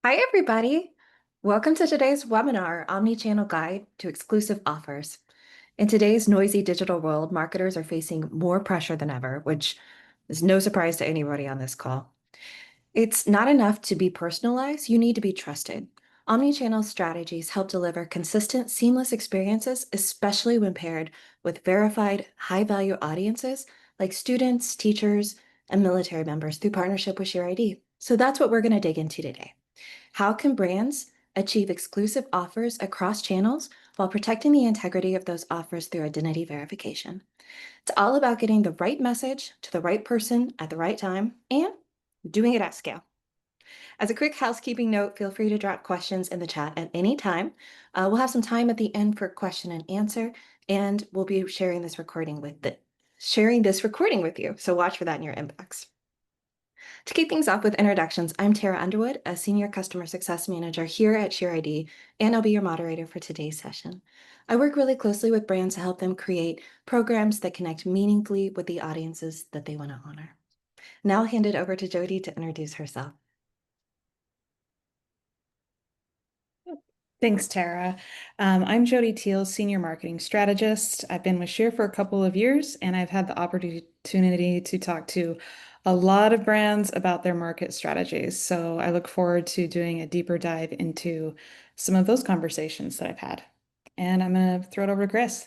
Hi, everybody. Welcome to today's webinar, Omnichannel Guide to Exclusive Offers. In today's noisy digital world, marketers are facing more pressure than ever, which is no surprise to anybody on this call. It's not enough to be personalized, you need to be trusted. Omnichannel strategies help deliver consistent, seamless experiences, especially when paired with verified, high-value audiences like students, teachers, and military members through partnership with ShareID. So that's what we're going to dig into today. How can brands achieve exclusive offers across channels while protecting the integrity of those offers through identity verification? It's all about getting the right message to the right person at the right time and doing it at scale. As a quick housekeeping note, feel free to drop questions in the chat at any time. We'll have some time at the end for question and answer, and we'll be sharing this recording with you. So watch for that in your inbox. To kick things off with introductions, I'm Tara Underwood, a Senior Customer Success Manager here at ShareID, and I'll be your moderator for today's session. I work really closely with brands to help them create programs that connect meaningfully with the audiences that they want to honor. Now I'll hand it over to Jody to introduce herself. Thanks, Tara. I'm Jody Teal, Senior Marketing Strategist. I've been with Share for a couple of years, and I've had the opportunity to talk to a lot of brands about their market strategies. So I look forward to doing a deeper dive into some of those conversations that I've had. And I'm going to throw it over to Chris.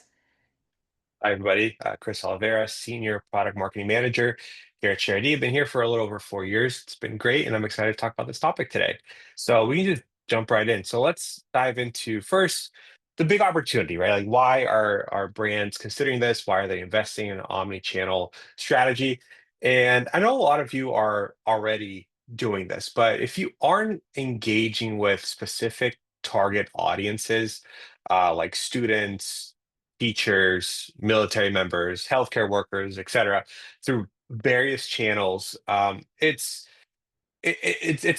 Hi, everybody. Chris Oliveira, Senior Product Marketing Manager here at Charity. I've been here for a little over 4 years. It's been great, and I'm excited to talk about this topic today. So we need to jump right in. So let's dive into first the big opportunity, right? Like, why are brands considering this? Why are they investing in an omni-channel strategy? And I know a lot of you are already doing this, but if you aren't engaging with specific target audiences, like students, teachers, military members, healthcare workers, et cetera, through various channels, it's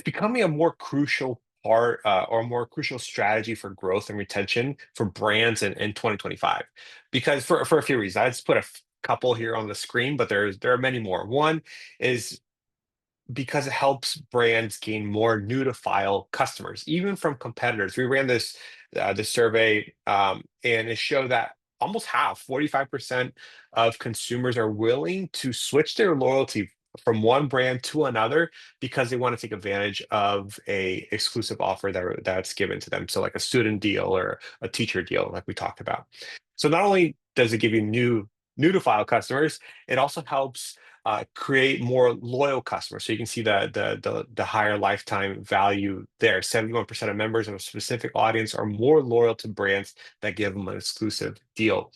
becoming a more crucial part or a more crucial strategy for growth and retention for brands in 2025. Because for a few reasons, I just put a couple here on the screen, but there are many more. One is because it helps brands gain more new to file customers, even from competitors. We ran this survey, and it showed that almost half, 45% of consumers are willing to switch their loyalty from one brand to another because they want to take advantage of a exclusive offer that's given to them. So like a student deal or a teacher deal, like we talked about. So not only does it give you new to file customers, it also helps create more loyal customers. So you can see the higher lifetime value there. 71% of members of a specific audience are more loyal to brands that give them an exclusive deal.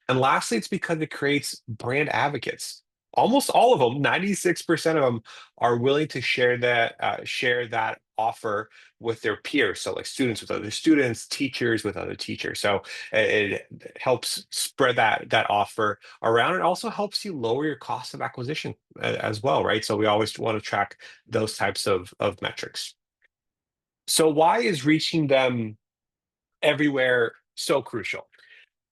And lastly, it's because it creates brand advocates. Almost all of them, 96% of them, are willing to share that offer with their peers. So like students with other students, teachers with other teachers. So it helps spread that offer around. It also helps you lower your cost of acquisition as well, right? So we always want to track those types of metrics. So why is reaching them everywhere so crucial?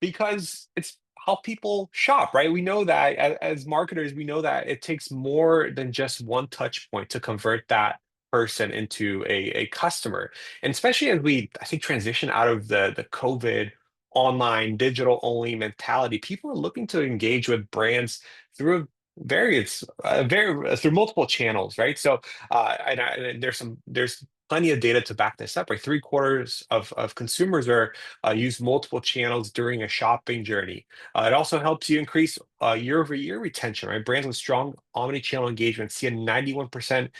Because it's how people shop, right? We know that as marketers, we know that it takes more than just one touch point to convert that person into a customer. And especially as we, I think, transition out of the COVID online digital only mentality, people are looking to engage with brands through through multiple channels, right? So and there's plenty of data to back this up, right? Three-quarters of consumers are use multiple channels during a shopping journey. It also helps you increase year-over-year retention, right? Brands with strong omni-channel engagement see a 91%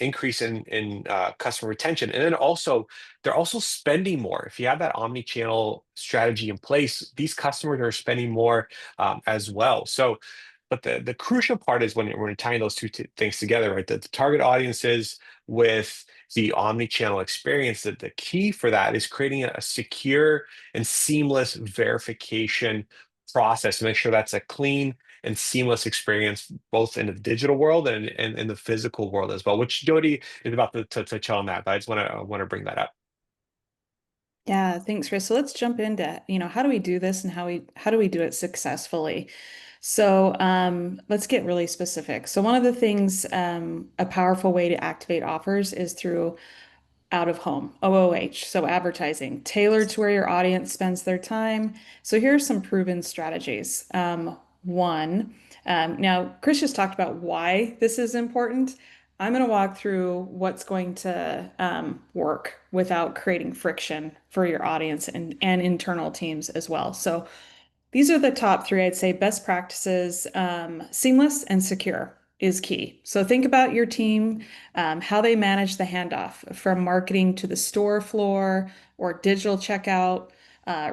increase in customer retention. And then also, they're also spending more. If you have that omni-channel strategy in place, these customers are spending more as well. So, but the crucial part is when we're tying those two things together, right? The target audiences with the omni-channel experience, that the key for that is creating a secure and seamless verification process to make sure that's a clean and seamless experience both in the digital world and in the physical world as well, which Jody is about to touch on that, but I just want to bring that up. Yeah, thanks, Chris. So let's jump into, how do we do this and how do we do it successfully? So let's get really specific. So one of the things, a powerful way to activate offers is through out of home, OOH, so advertising, tailored to where your audience spends their time. So here are some proven strategies. One, now Chris just talked about why this is important. I'm going to walk through what's going to work without creating friction for your audience and internal teams as well. So these are the top three, I'd say, best practices. Seamless and secure is key. So think about your team, how they manage the handoff from marketing to the store floor or digital checkout.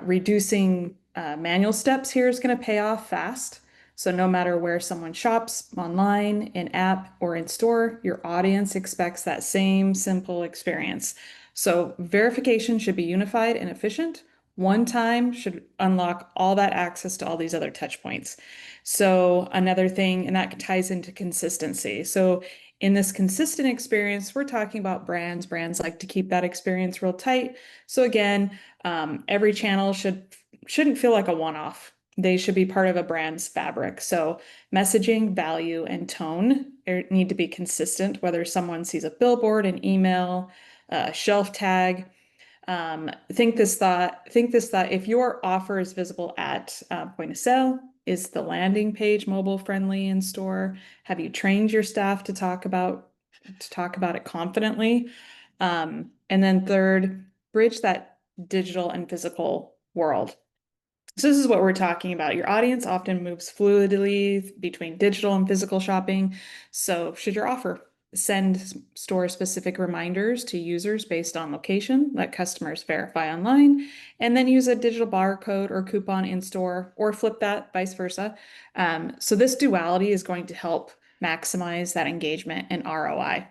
Reducing manual steps here is going to pay off fast. So no matter where someone shops, online, in app, or in store, your audience expects that same simple experience. So verification should be unified and efficient. One time should unlock all that access to all these other touch points. So another thing, and that ties into consistency. So in this consistent experience, we're talking about brands. Brands like to keep that experience real tight. So again, every channel shouldn't feel like a one-off. They should be part of a brand's fabric. So messaging, value, and tone need to be consistent, whether someone sees a billboard, an email, a shelf tag. Think this thought, if your offer is visible at point of sale, is the landing page mobile friendly in store? Have you trained your staff to talk about it confidently? And then third, bridge that digital and physical world. So this is what we're talking about. Your audience often moves fluidly between digital and physical shopping. So should your offer send store-specific reminders to users based on location, let customers verify online, and then use a digital barcode or coupon in store, or flip that, vice versa. So this duality is going to help maximize that engagement and ROI.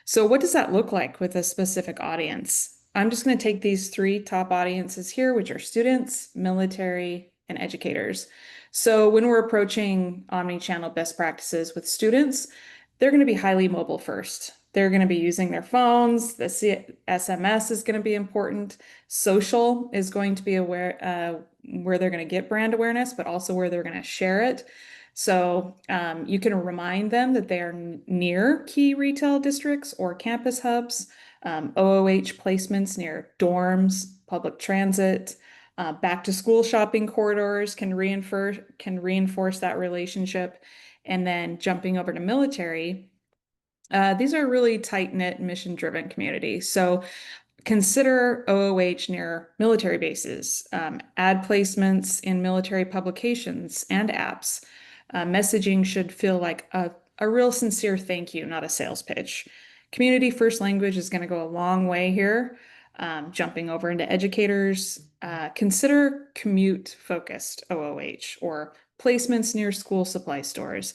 So what does that look like with a specific audience? I'm just going to take these three top audiences here, which are students, military, and educators. So when we're approaching omni-channel best practices with students, they're going to be highly mobile first. They're going to be using their phones. The SMS is going to be important. Social is going to be where they're going to get brand awareness, but also where they're going to share it. So you can remind them that they are near key retail districts or campus hubs, OOH placements near dorms, public transit, back to school shopping corridors can reinforce that relationship. And then jumping over to military, these are really tight-knit, mission-driven communities. So consider OOH near military bases, ad placements in military publications and apps. Messaging should feel like a real sincere thank you, not a sales pitch. Community first language is going to go a long way here. Jumping over into educators, consider commute-focused OOH or placements near school supply stores.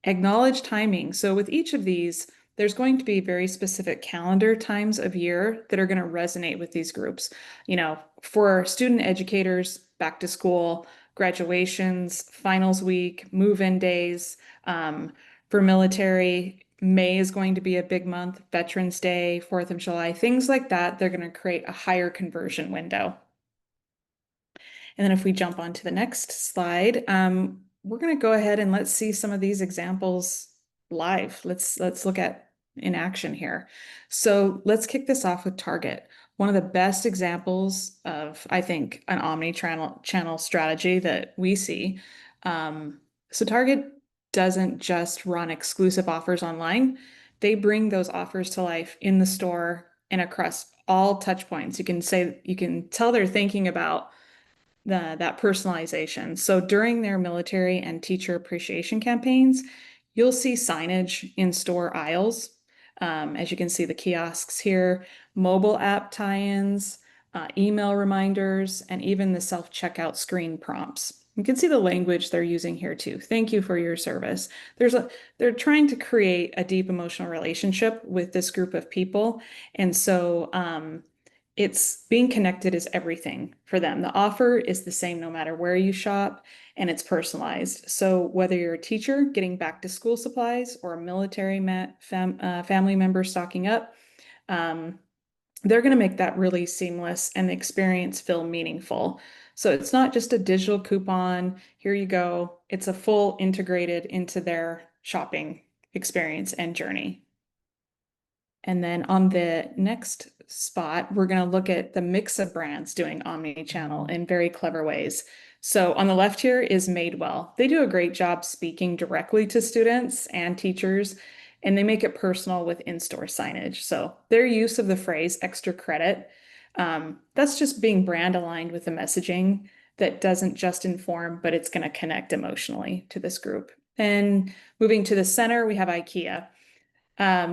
Acknowledge timing. So with each of these, there's going to be very specific calendar times of year that are going to resonate with these groups. You know, for student educators, back to school, graduations, finals week, move-in days. For military, May is going to be a big month, Veterans Day, 4th of July, things like that. They're going to create a higher conversion window. And then if we jump on to the next slide, we're going to go ahead and let's see some of these examples live. Let's look at in action here. So let's kick this off with Target. One of the best examples of, I think, an omni-channel strategy that we see. So Target doesn't just run exclusive offers online. They bring those offers to life in the store and across all touch points. You can tell they're thinking about that personalization. So during their military and teacher appreciation campaigns, you'll see signage in store aisles. As you can see, the kiosks here, mobile app tie-ins, email reminders, and even the self-checkout screen prompts. You can see the language they're using here too. Thank you for your service. They're trying to create a deep emotional relationship with this group of people. And so it's being connected is everything for them. The offer is the same no matter where you shop, and it's personalized. So whether you're a teacher getting back to school supplies or a military family member stocking up, they're going to make that really seamless and the experience feel meaningful. So it's not just a digital coupon, here you go. It's a full integrated into their shopping experience and journey. And then on the next spot, we're going to look at the mix of brands doing omni-channel in very clever ways. So on the left here is Madewell. They do a great job speaking directly to students and teachers, and they make it personal with in-store signage. So their use of the phrase extra credit, that's just being brand aligned with the messaging that doesn't just inform, but it's going to connect emotionally to this group. And moving to the center, we have IKEA.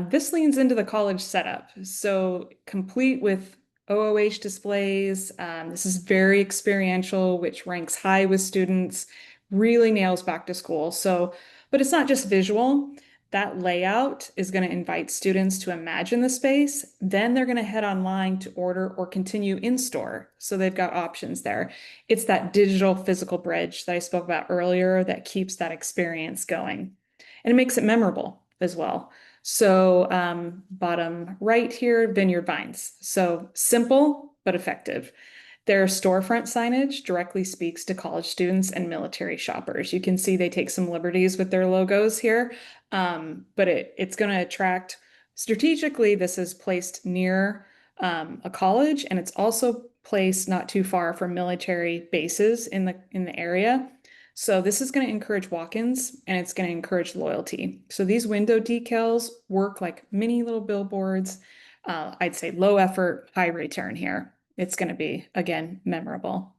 This leans into the college setup. So complete with OOH displays. This is very experiential, which ranks high with students, really nails back to school. So, but it's not just visual. That layout is going to invite students to imagine the space. Then they're going to head online to order or continue in store. So they've got options there. It's that digital physical bridge that I spoke about earlier that keeps that experience going. And it makes it memorable as well. So bottom right here, Vineyard Vines. So simple but effective. Their storefront signage directly speaks to college students and military shoppers. You can see they take some liberties with their logos here, but it's going to attract strategically. This is placed near a college, and it's also placed not too far from military bases in the area. So this is going to encourage walk-ins and it's going to encourage loyalty. So these window decals work like mini little billboards. I'd say low effort, high return here. It's going to be, again, memorable.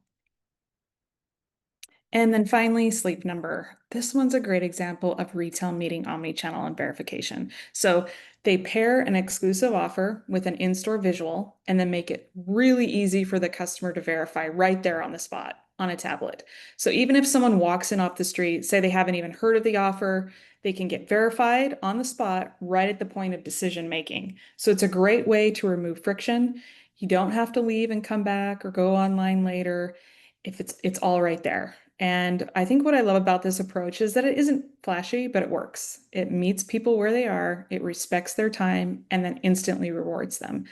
And then finally, Sleep Number. This one's a great example of retail meeting omnichannel and verification. So they pair an exclusive offer with an in-store visual and then make it really easy for the customer to verify right there on the spot on a tablet. So even if someone walks in off the street, say they haven't even heard of the offer, they can get verified on the spot right at the point of decision making. So it's a great way to remove friction. You don't have to leave and come back or go online later if it's all right there. And I think what I love about this approach is that it isn't flashy, but it works. It meets people where they are, it respects their time, and then instantly rewards them.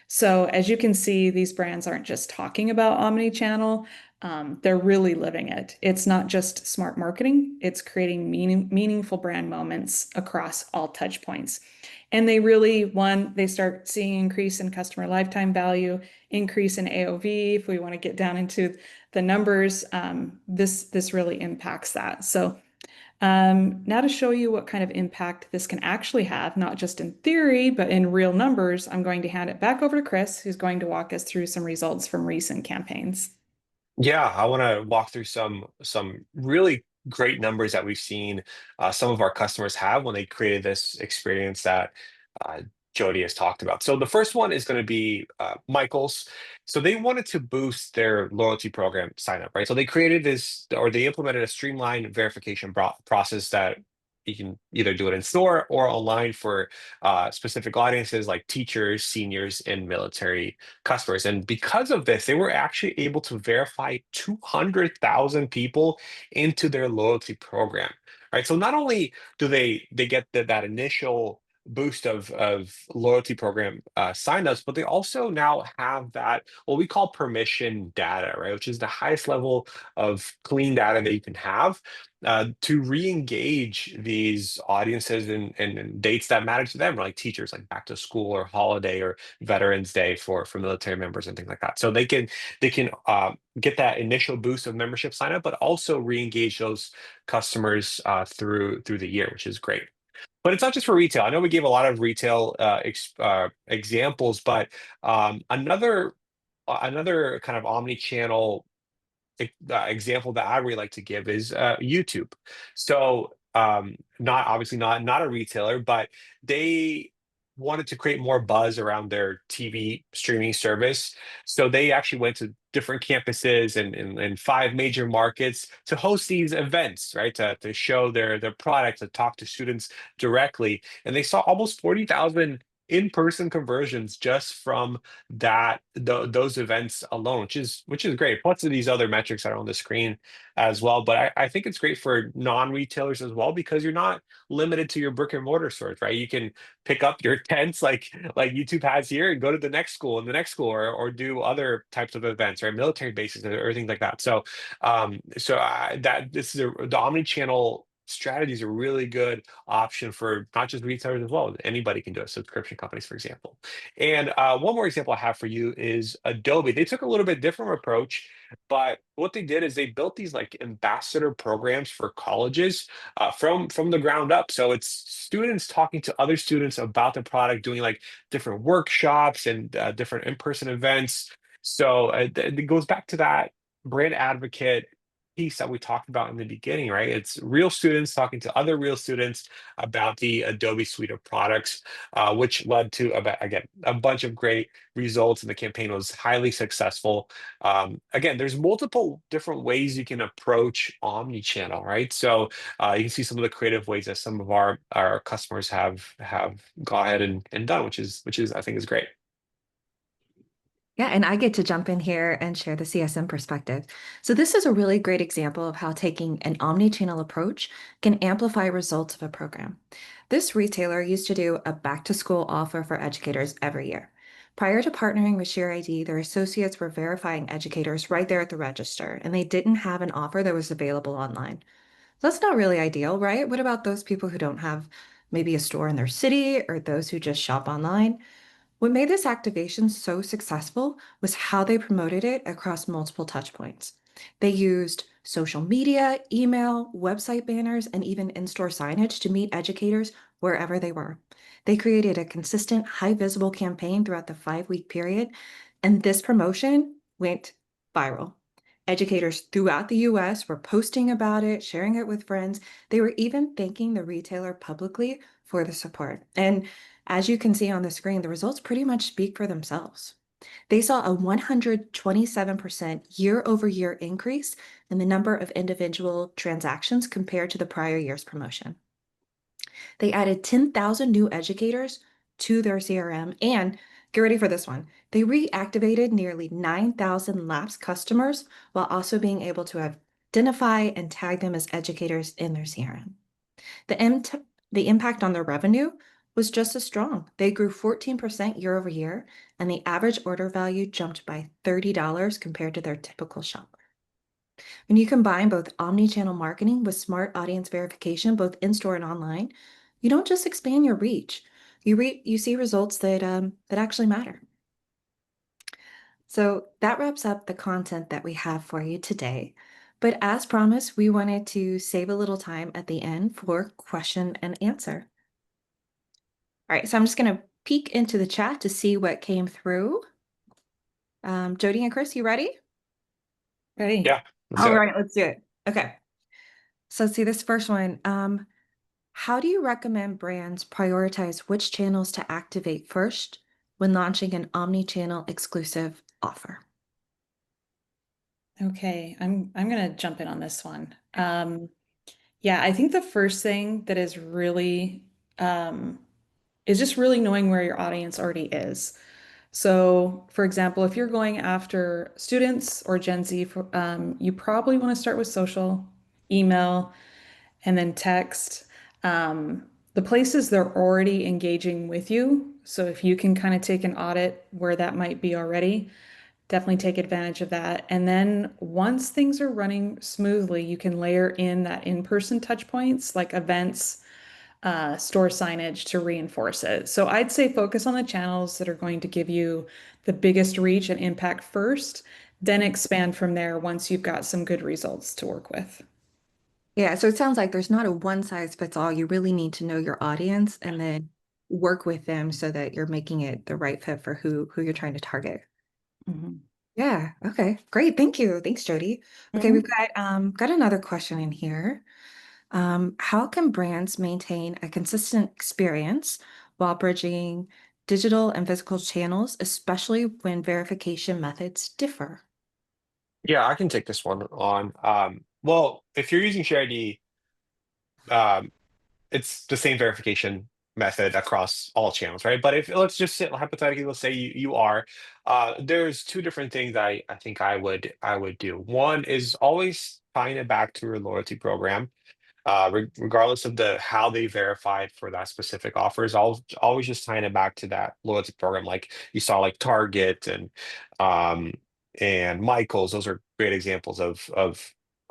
So as you can see, these brands aren't just talking about omni-channel, they're really living it. It's not just smart marketing, it's creating meaningful brand moments across all touch points. And they really, one, they start seeing increase in customer lifetime value, increase in AOV. If we want to get down into the numbers, this really impacts that. So now to show you what kind of impact this can actually have, not just in theory, but in real numbers, I'm going to hand it back over to Chris, who's going to walk us through some results from recent campaigns. Yeah, I want to walk through some really great numbers that we've seen some of our customers have when they created this experience that uh, Jody has talked about. So the first one is going to be Michael's. So they wanted to boost their loyalty program sign up, right? So they created this, or they implemented a streamlined verification process that you can either do it in store or online for specific audiences like teachers, seniors, and military customers. And because of this, they were actually able to verify 200,000 people into their loyalty program. Right. So not only do they get that initial boost of loyalty program signups, but they also now have that what we call permission data, right? Which is the highest level of clean data that you can have to re-engage these audiences and dates that matter to them, like teachers, like back to school or holiday or Veterans Day for military members and things like that. So they can get that initial boost of membership sign up, but also re-engage those customers through the year, which is great. But it's not just for retail. I know we gave a lot of retail examples, but another kind of omni-channel example that I really like to give is YouTube. So not obviously not a retailer, but they wanted to create more buzz around their TV streaming service. So they actually went to different campuses and five major markets to host these events, right? To show their product, to talk to students directly. And they saw almost 40,000 in-person conversions just from those events alone, which is great. Plus of these other metrics that are on the screen as well. But I think it's great for non-retailers as well because you're not limited to your brick and mortar stores, right? You can pick up your tents like YouTube has here and go to the next school and the next school or do other types of events, right? Military bases or things like that. So that this is the omni-channel strategy is a really good option for not just retailers as well. Anybody can do it, subscription companies, for example. And one more example I have for you is Adobe. They took a little bit different approach, but what they did is they built these like ambassador programs for colleges from the ground up. So it's students talking to other students about the product, doing like different workshops and different in-person events. So it goes back to that brand advocate piece that we talked about in the beginning, right? It's real students talking to other real students about the Adobe suite of products, which led to, again, a bunch of great results, and the campaign was highly successful. Again, there's multiple different ways you can approach omni-channel, right? So you can see some of the creative ways that some of our customers have gone ahead and done, which is I think is great. Yeah, and I get to jump in here and share the CSM perspective. So this is a really great example of how taking an omni-channel approach can amplify results of a program. This retailer used to do a back-to-school offer for educators every year. Prior to partnering with ShareID, their associates were verifying educators right there at the register, and they didn't have an offer that was available online. That's not really ideal, right? What about those people who don't have maybe a store in their city or those who just shop online? What made this activation so successful was how they promoted it across multiple touch points. They used social media, email, website banners, and even in-store signage to meet educators wherever they were. They created a consistent, high visible campaign throughout the 5-week period, and this promotion went viral. Educators throughout the US were posting about it, sharing it with friends. They were even thanking the retailer publicly for the support. And as you can see on the screen, the results pretty much speak for themselves. They saw a 127% year-over-year increase in the number of individual transactions compared to the prior year's promotion. They added 10,000 new educators to their CRM, and get ready for this one. They reactivated nearly 9,000 lapsed customers while also being able to identify and tag them as educators in their CRM. The, imt- the impact on their revenue was just as strong. They grew 14% year over year, and the average order value jumped by $30 compared to their typical shopper. When you combine both omni-channel marketing with smart audience verification, both in-store and online, you don't just expand your reach. You see results that actually matter. So that wraps up the content that we have for you today. But as promised, we wanted to save a little time at the end for question and answer. All right, so I'm just going to peek into the chat to see what came through. Jody and Chris, you ready? Ready? Yeah, let's do All it. right, let's do it. Okay, so let's see this first one. How do you recommend brands prioritize which channels to activate first when launching an omni-channel exclusive offer? Okay, I'm gonna jump in on this one. Yeah, I think the first thing that is just really knowing where your audience already is. So, for example, if you're going after students or Gen Z, you probably want to start with social, email, and then text. The places they're already engaging with you. So, if you can kind of take an audit where that might be already, definitely take advantage of that. And then once things are running smoothly, you can layer in that in-person touch points like events, store signage to reinforce it. So I'd say focus on the channels that are going to give you the biggest reach and impact first, then expand from there once you've got some good results to work with. Yeah, so it sounds like there's not a one size fits all. You really need to know your audience and then work with them so that you're making it the right fit for who you're trying to target. Mhm. Yeah, okay. Great. Thank you. Thanks, Jody. Okay, we've Mhm. got another question in here. How can brands maintain a consistent experience while bridging digital and physical channels, especially when verification methods differ? Yeah, I can take this one on. Well, if you're using ShareID, um, it's the same verification method across all channels, right? But if let's just say hypothetically, let's say you are, there's two different things I think I would do. One is always tying it back to your loyalty program, regardless of the how they verified for that specific offers. Always just tying it back to that loyalty program, like you saw, like Target um, and Michaels. Those are great examples of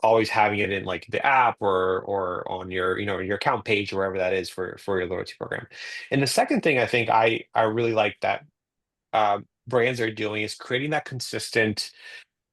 always having it in like the app or on your your account page or wherever that is for your loyalty program. And the second thing I think I really like that brands are doing is creating that consistent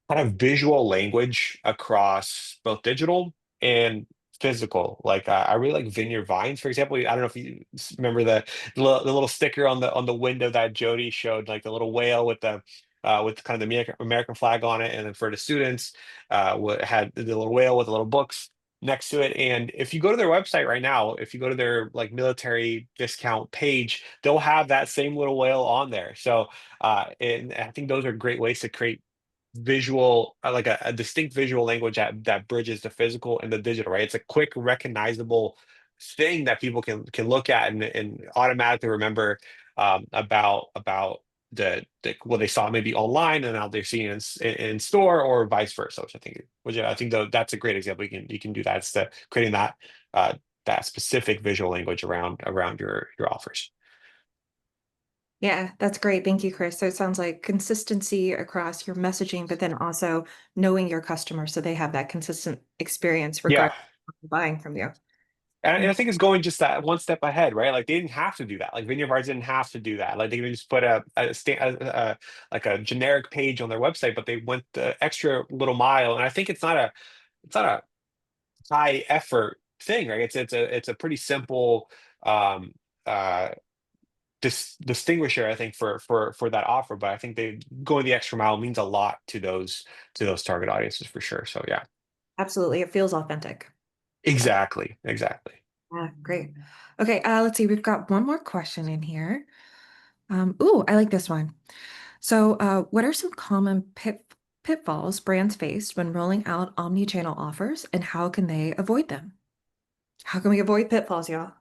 kind of visual language across both digital and physical. Like I really like Vineyard Vines, for example. I don't know if you remember the little sticker on the window that Jody showed, like the little whale with kind of the American flag on it, and then for the students, had the little whale with the little books next to it. And if you go to their website right now, if you go to their like military discount page, they'll have that same little whale on there. So and I think those are great ways to create visual like a distinct visual language that bridges the physical and the digital, right? It's a quick recognizable thing that people can look at and automatically remember about the what they saw maybe online and now they're seeing in store or vice versa, which I think though that's a great example. You can do that. It's the creating that specific visual language around your offers. Yeah, that's great. Thank you, Chris. So it sounds like consistency across your messaging, but then also knowing your customers so they have that consistent experience Yeah. regarding buying from you. And Yeah, I think it's going just that one step ahead, right? Like they didn't have to do that. Like Vineyard Bars didn't have to do that. Like they could just put like a generic page on their website, but they went the extra little mile. And I think it's not a high effort thing, right? It's a pretty simple um, uh, distinguisher, I think, for that offer. But I think they going the extra mile means a lot to those target audiences for sure. So yeah, absolutely. It feels authentic. So, exactly. yeah, great. Okay, let's see. We've got one more question in here. Ooh, I like this one. So, what are some common pitfalls brands face when rolling out omni-channel offers, and how can they avoid them? How can we avoid pitfalls, y'all?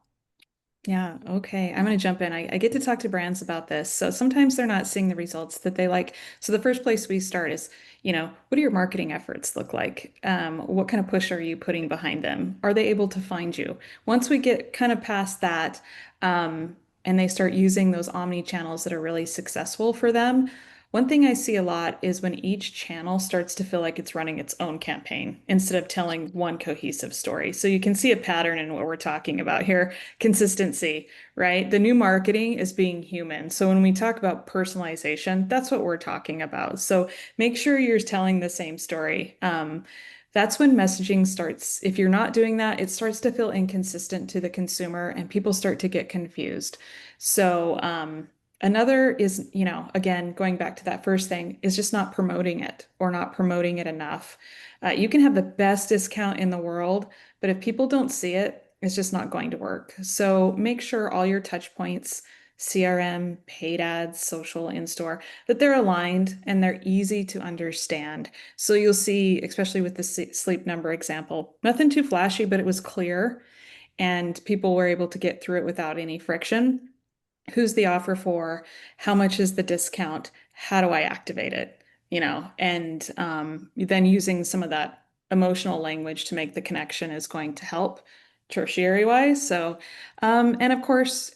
Yeah, okay. I'm going to jump in. I get to talk to brands about this. So sometimes they're not seeing the results that they like. So the first place we start is, what do your marketing efforts look like? What kind of push are you putting behind them? Are they able to find you? Once we get kind of past that, and they start using those omni channels that are really successful for them, one thing I see a lot is when each channel starts to feel like it's running its own campaign instead of telling one cohesive story. So you can see a pattern in what we're talking about here. Consistency, right? The new marketing is being human. So when we talk about personalization, that's what we're talking about. So make sure you're telling the same story. That's when messaging starts. If you're not doing that, it starts to feel inconsistent to the consumer and people start to get confused. So, another is, again, going back to that first thing, is just not promoting it or not promoting it enough. You can have the best discount in the world, but if people don't see it, it's just not going to work. So make sure all your touch points, CRM, paid ads, social, in-store, that they're aligned and they're easy to understand. So you'll see, especially with the Sleep Number example, nothing too flashy, but it was clear and people were able to get through it without any friction. Who's the offer for? How much is the discount? How do I activate it? And then using some of that emotional language to make the connection is going to help tertiary wise. So, and of course,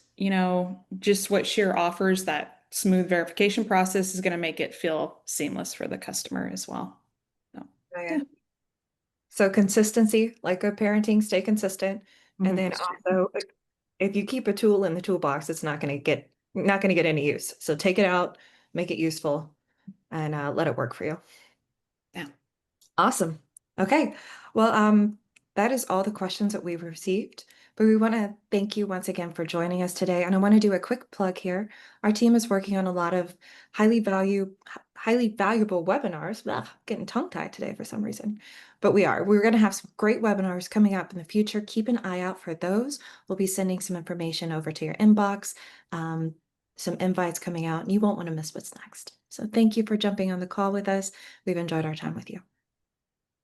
just what Sheer offers, that smooth verification process is going to make it feel seamless for the customer as well. So, Oh, yeah. yeah. So consistency, like good parenting, stay consistent. And Mhm. then also, if you keep a tool in the toolbox, it's not going to get any use. So take it out, make it useful, and let it work for you. Yeah. Awesome. Okay. Well, that is all the questions that we've received. But we want to thank you once again for joining us today. And I want to do a quick plug here. Our team is working on a lot of highly valuable webinars. Ugh, getting tongue-tied today for some reason. But we are. We're going to have some great webinars coming up in the future. Keep an eye out for those. We'll be sending some information over to your inbox, some invites coming out, and you won't want to miss what's next. So thank you for jumping on the call with us. We've enjoyed our time with you.